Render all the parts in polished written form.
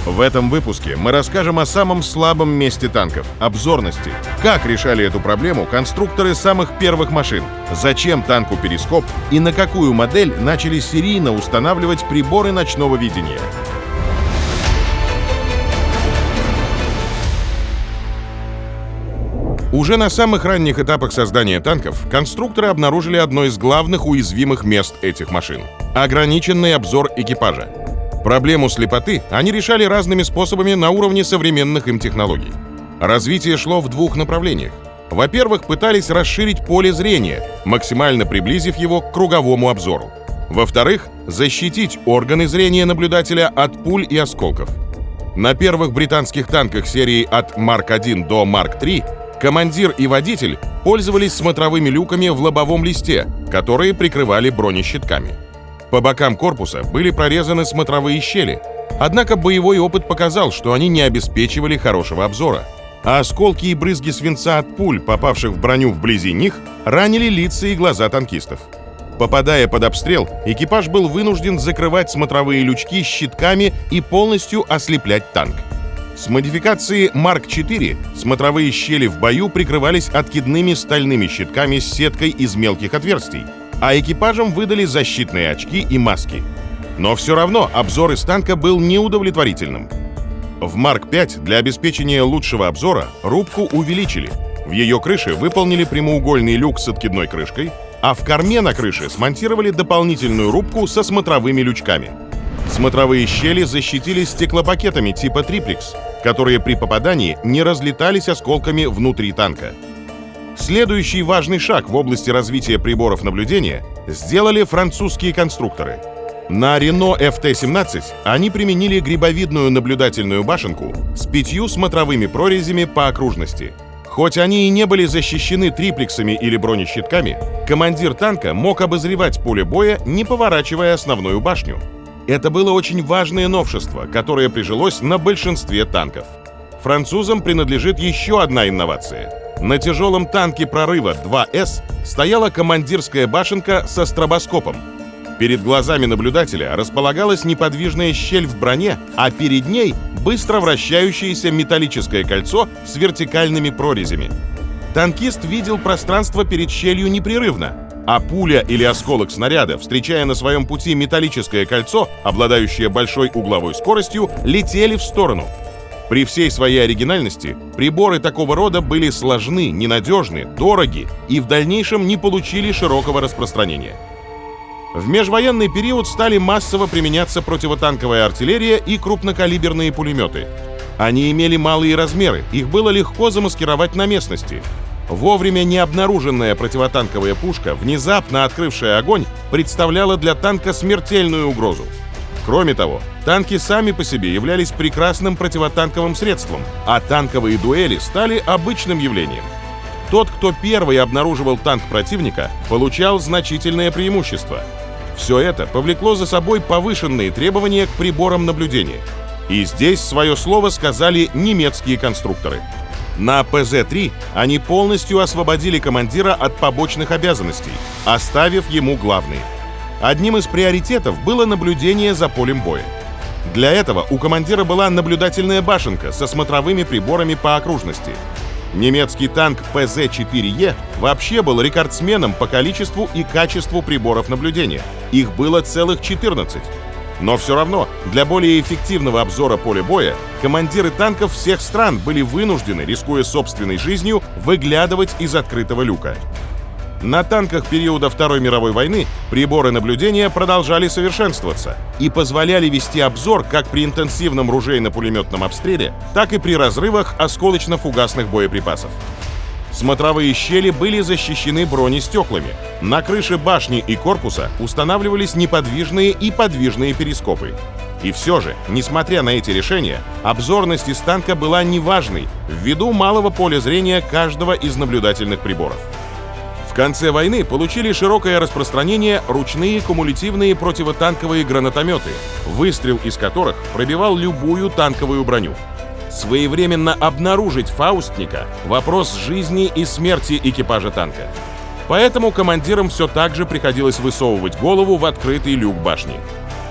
В этом выпуске мы расскажем о самом слабом месте танков – обзорности. Как решали эту проблему конструкторы самых первых машин, зачем танку перископ и на какую модель начали серийно устанавливать приборы ночного видения. Уже на самых ранних этапах создания танков конструкторы обнаружили одно из главных уязвимых мест этих машин – ограниченный обзор экипажа. Проблему слепоты они решали разными способами на уровне современных им технологий. Развитие шло в двух направлениях. Во-первых, пытались расширить поле зрения, максимально приблизив его к круговому обзору. Во-вторых, защитить органы зрения наблюдателя от пуль и осколков. На первых британских танках серии от Марк 1 до Марк 3 командир и водитель пользовались смотровыми люками в лобовом листе, которые прикрывали бронещитками. По бокам корпуса были прорезаны смотровые щели, однако боевой опыт показал, что они не обеспечивали хорошего обзора, а осколки и брызги свинца от пуль, попавших в броню вблизи них, ранили лица и глаза танкистов. Попадая под обстрел, экипаж был вынужден закрывать смотровые лючки щитками и полностью ослеплять танк. С модификации Марк 4 смотровые щели в бою прикрывались откидными стальными щитками с сеткой из мелких отверстий, а экипажам выдали защитные очки и маски. Но все равно обзор из танка был неудовлетворительным. В Марк 5 для обеспечения лучшего обзора рубку увеличили. В ее крыше выполнили прямоугольный люк с откидной крышкой, а в корме на крыше смонтировали дополнительную рубку со смотровыми лючками. Смотровые щели защитили стеклопакетами типа триплекс, которые при попадании не разлетались осколками внутри танка. Следующий важный шаг в области развития приборов наблюдения сделали французские конструкторы. На Renault FT-17 они применили грибовидную наблюдательную башенку с 5 смотровыми прорезями по окружности. Хоть они и не были защищены триплексами или бронещитками, командир танка мог обозревать поле боя, не поворачивая основную башню. Это было очень важное новшество, которое прижилось на большинстве танков. Французам принадлежит еще одна инновация. На тяжелом танке прорыва 2С стояла командирская башенка со стробоскопом. Перед глазами наблюдателя располагалась неподвижная щель в броне, а перед ней быстро вращающееся металлическое кольцо с вертикальными прорезями. Танкист видел пространство перед щелью непрерывно, а пуля или осколок снаряда, встречая на своем пути металлическое кольцо, обладающее большой угловой скоростью, летели в сторону. При всей своей оригинальности приборы такого рода были сложны, ненадежны, дороги и в дальнейшем не получили широкого распространения. В межвоенный период стали массово применяться противотанковая артиллерия и крупнокалиберные пулеметы. Они имели малые размеры, их было легко замаскировать на местности. Вовремя необнаруженная противотанковая пушка, внезапно открывшая огонь, представляла для танка смертельную угрозу. Кроме того, танки сами по себе являлись прекрасным противотанковым средством, а танковые дуэли стали обычным явлением. Тот, кто первый обнаруживал танк противника, получал значительное преимущество. Все это повлекло за собой повышенные требования к приборам наблюдения. И здесь свое слово сказали немецкие конструкторы. На ПЗ-3 они полностью освободили командира от побочных обязанностей, оставив ему главные. Одним из приоритетов было наблюдение за полем боя. Для этого у командира была наблюдательная башенка со смотровыми приборами по окружности. Немецкий танк ПЗ-4Е вообще был рекордсменом по количеству и качеству приборов наблюдения. Их было целых 14. Но все равно, для более эффективного обзора поля боя, командиры танков всех стран были вынуждены, рискуя собственной жизнью, выглядывать из открытого люка. На танках периода Второй мировой войны приборы наблюдения продолжали совершенствоваться и позволяли вести обзор как при интенсивном ружейно-пулеметном обстреле, так и при разрывах осколочно-фугасных боеприпасов. Смотровые щели были защищены бронестеклами. На крыше башни и корпуса устанавливались неподвижные и подвижные перископы. И все же, несмотря на эти решения, обзорность из танка была неважной ввиду малого поля зрения каждого из наблюдательных приборов. В конце войны получили широкое распространение ручные кумулятивные противотанковые гранатометы, выстрел из которых пробивал любую танковую броню. Своевременно обнаружить фаустника – вопрос жизни и смерти экипажа танка. Поэтому командирам все так же приходилось высовывать голову в открытый люк башни.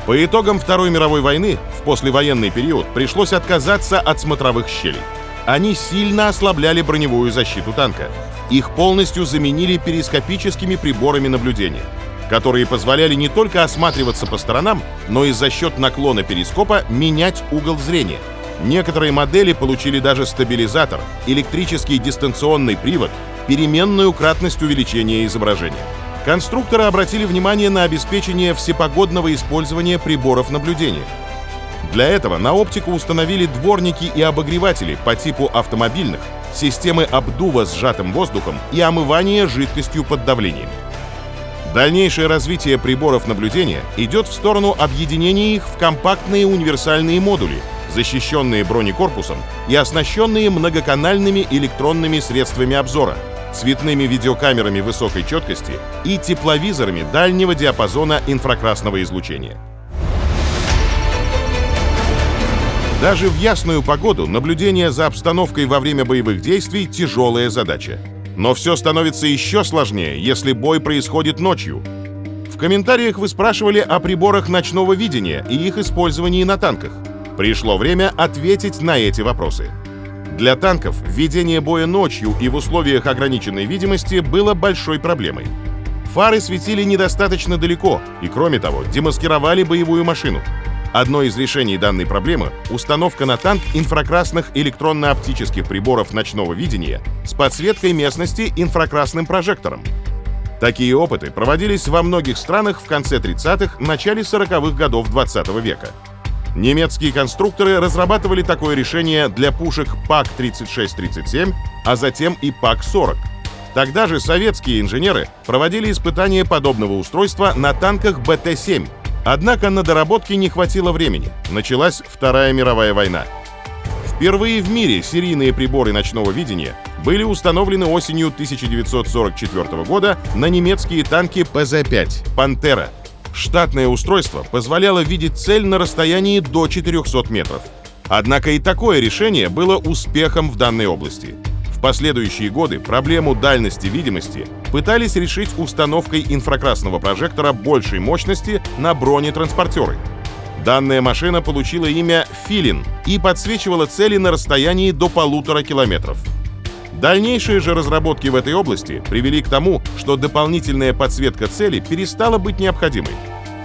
По итогам Второй мировой войны в послевоенный период пришлось отказаться от смотровых щелей. Они сильно ослабляли броневую защиту танка. Их полностью заменили перископическими приборами наблюдения, которые позволяли не только осматриваться по сторонам, но и за счет наклона перископа менять угол зрения. Некоторые модели получили даже стабилизатор, электрический дистанционный привод, переменную кратность увеличения изображения. Конструкторы обратили внимание на обеспечение всепогодного использования приборов наблюдения. Для этого на оптику установили дворники и обогреватели по типу автомобильных, системы обдува с сжатым воздухом и омывания жидкостью под давлением. Дальнейшее развитие приборов наблюдения идет в сторону объединения их в компактные универсальные модули, защищенные бронекорпусом и оснащенные многоканальными электронными средствами обзора, цветными видеокамерами высокой четкости и тепловизорами дальнего диапазона инфракрасного излучения. Даже в ясную погоду наблюдение за обстановкой во время боевых действий – тяжелая задача. Но все становится еще сложнее, если бой происходит ночью. В комментариях вы спрашивали о приборах ночного видения и их использовании на танках. Пришло время ответить на эти вопросы. Для танков ведение боя ночью и в условиях ограниченной видимости было большой проблемой. Фары светили недостаточно далеко и, кроме того, демаскировали боевую машину. Одно из решений данной проблемы — установка на танк инфракрасных электронно-оптических приборов ночного видения с подсветкой местности инфракрасным прожектором. Такие опыты проводились во многих странах в конце 30-х, начале 40-х годов 20 века. Немецкие конструкторы разрабатывали такое решение для пушек ПАК-36-37, а затем и ПАК-40. Тогда же советские инженеры проводили испытания подобного устройства на танках БТ-7. Однако на доработки не хватило времени. Началась Вторая мировая война. Впервые в мире серийные приборы ночного видения были установлены осенью 1944 года на немецкие танки ПЗ-5 «Пантера». Штатное устройство позволяло видеть цель на расстоянии до 400 метров. Однако и такое решение было успехом в данной области. В последующие годы проблему дальности видимости пытались решить установкой инфракрасного прожектора большей мощности на бронетранспортеры. Данная машина получила имя «Филин» и подсвечивала цели на расстоянии до 1,5 километров. Дальнейшие же разработки в этой области привели к тому, что дополнительная подсветка цели перестала быть необходимой.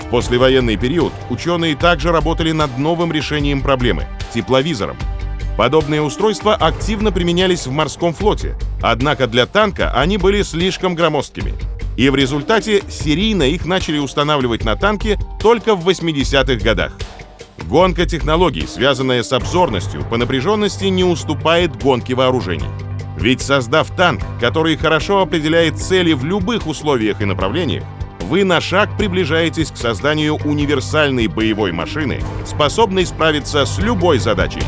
В послевоенный период ученые также работали над новым решением проблемы — тепловизором. Подобные устройства активно применялись в морском флоте, однако для танка они были слишком громоздкими. И в результате серийно их начали устанавливать на танки только в 80-х годах. Гонка технологий, связанная с обзорностью, по напряженности не уступает гонке вооружений. Ведь создав танк, который хорошо определяет цели в любых условиях и направлениях, вы на шаг приближаетесь к созданию универсальной боевой машины, способной справиться с любой задачей.